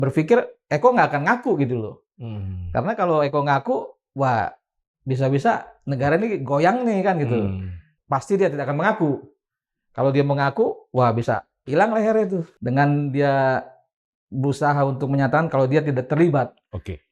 berpikir Eko nggak akan ngaku gitu loh. Karena kalau Eko ngaku, wah bisa-bisa negara ini goyang nih kan gitu. Pasti dia tidak akan mengaku. Kalau dia mengaku, wah bisa hilang lehernya itu. Dengan dia berusaha untuk menyatakan kalau dia tidak terlibat. Oke.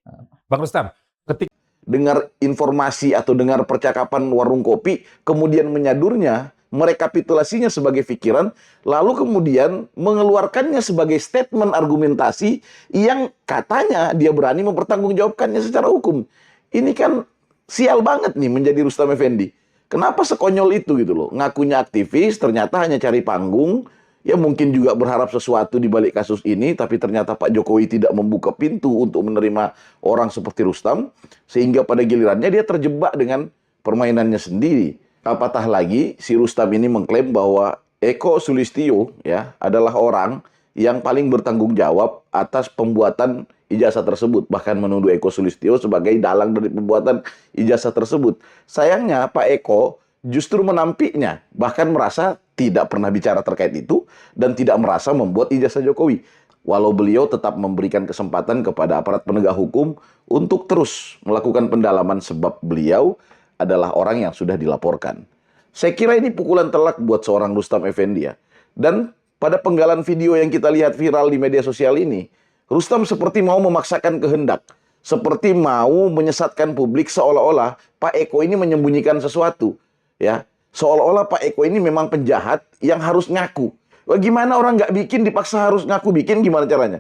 Bang Rustam, ketika dengar informasi atau dengar percakapan warung kopi, kemudian menyadurnya, merekapitulasinya sebagai pikiran, lalu kemudian mengeluarkannya sebagai statement argumentasi yang katanya dia berani mempertanggungjawabkannya secara hukum. Ini kan sial banget nih menjadi Rustam Effendi. Kenapa sekonyol itu gitu loh? Ngakunya aktivis, ternyata hanya cari panggung. Ya mungkin juga berharap sesuatu di balik kasus ini, tapi ternyata Pak Jokowi tidak membuka pintu untuk menerima orang seperti Rustam, sehingga pada gilirannya dia terjebak dengan permainannya sendiri. Apatah lagi si Rustam ini mengklaim bahwa Eko Sulistyo ya adalah orang yang paling bertanggung jawab atas pembuatan ijazah tersebut, bahkan menuduh Eko Sulistyo sebagai dalang dari pembuatan ijazah tersebut. Sayangnya Pak Eko justru menampiknya, bahkan merasa tidak pernah bicara terkait itu dan tidak merasa membuat ijazah Jokowi. Walau beliau tetap memberikan kesempatan kepada aparat penegak hukum untuk terus melakukan pendalaman sebab beliau adalah orang yang sudah dilaporkan. Saya kira ini pukulan telak buat seorang Rustam Effendi ya. Dan pada penggalan video yang kita lihat viral di media sosial ini, Rustam seperti mau memaksakan kehendak. Seperti mau menyesatkan publik seolah-olah Pak Eko ini menyembunyikan sesuatu. Ya, seolah-olah Pak Eko ini memang penjahat yang harus ngaku. Wah, gimana orang nggak bikin dipaksa harus ngaku bikin, gimana caranya?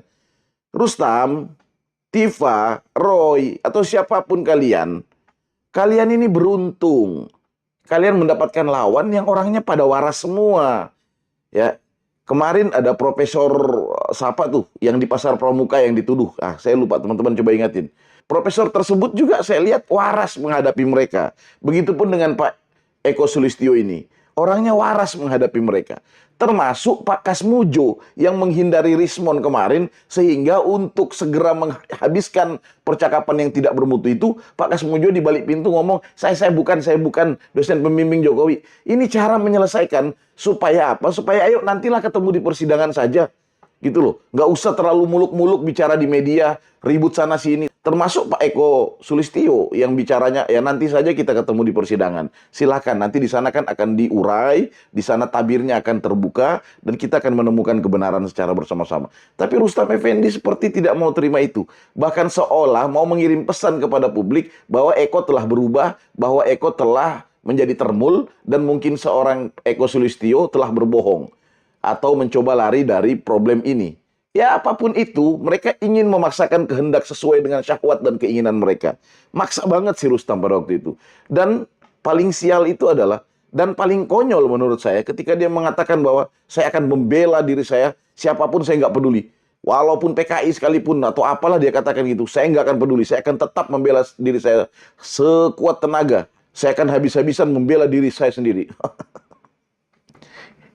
Rustam, Tifa, Roy, atau siapapun kalian ini beruntung. Kalian mendapatkan lawan yang orangnya pada waras semua. Ya, kemarin ada Profesor siapa tuh yang di Pasar Pramuka yang dituduh. Saya lupa, teman-teman coba ingatin. Profesor tersebut juga saya lihat waras menghadapi mereka. Begitupun dengan Pak Eko Sulistyo ini. Orangnya waras menghadapi mereka. Termasuk Pak Kasmujo yang menghindari Rismon kemarin, sehingga untuk segera menghabiskan percakapan yang tidak bermutu itu, Pak Kasmujo di balik pintu ngomong, saya bukan dosen pembimbing Jokowi. Ini cara menyelesaikan supaya apa? Supaya ayo nantilah ketemu di persidangan saja. Gitu loh. Nggak usah terlalu muluk-muluk bicara di media, ribut sana sini. Termasuk Pak Eko Sulistyo yang bicaranya, ya nanti saja kita ketemu di persidangan. Silakan, nanti di sana kan akan diurai, di sana tabirnya akan terbuka, dan kita akan menemukan kebenaran secara bersama-sama. Tapi Rustam Effendi seperti tidak mau terima itu. Bahkan seolah mau mengirim pesan kepada publik bahwa Eko telah berubah, bahwa Eko telah menjadi termul, dan mungkin seorang Eko Sulistyo telah berbohong atau mencoba lari dari problem ini. Ya apapun itu, mereka ingin memaksakan kehendak sesuai dengan syahwat dan keinginan mereka. Maksa banget si Rustam pada waktu itu. Dan paling sial itu adalah, dan paling konyol menurut saya, ketika dia mengatakan bahwa saya akan membela diri saya, siapapun saya nggak peduli. Walaupun PKI sekalipun, atau apalah dia katakan gitu, saya nggak akan peduli. Saya akan tetap membela diri saya sekuat tenaga. Saya akan habis-habisan membela diri saya sendiri.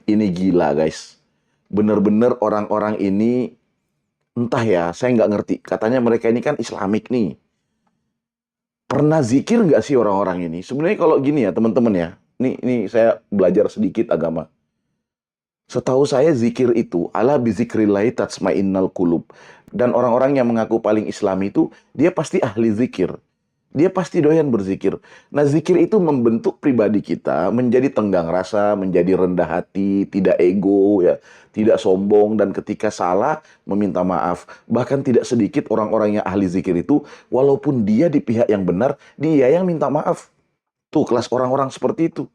Ini gila guys. Bener-bener orang-orang ini, entah ya, saya nggak ngerti. Katanya mereka ini kan Islamik nih. Pernah zikir nggak sih orang-orang ini? Sebenarnya kalau gini ya teman-teman ya. Ini saya belajar sedikit agama. Setahu saya zikir itu, ala bizikrillahi tatsmainnal qulub. Dan orang-orang yang mengaku paling Islam itu, dia pasti ahli zikir. Dia pasti doyan berzikir. Nah, zikir itu membentuk pribadi kita menjadi tenggang rasa, menjadi rendah hati, tidak ego, ya, tidak sombong, dan ketika salah meminta maaf. Bahkan tidak sedikit orang-orang yang ahli zikir itu, walaupun dia di pihak yang benar, dia yang minta maaf. Tuh, kelas orang-orang seperti itu.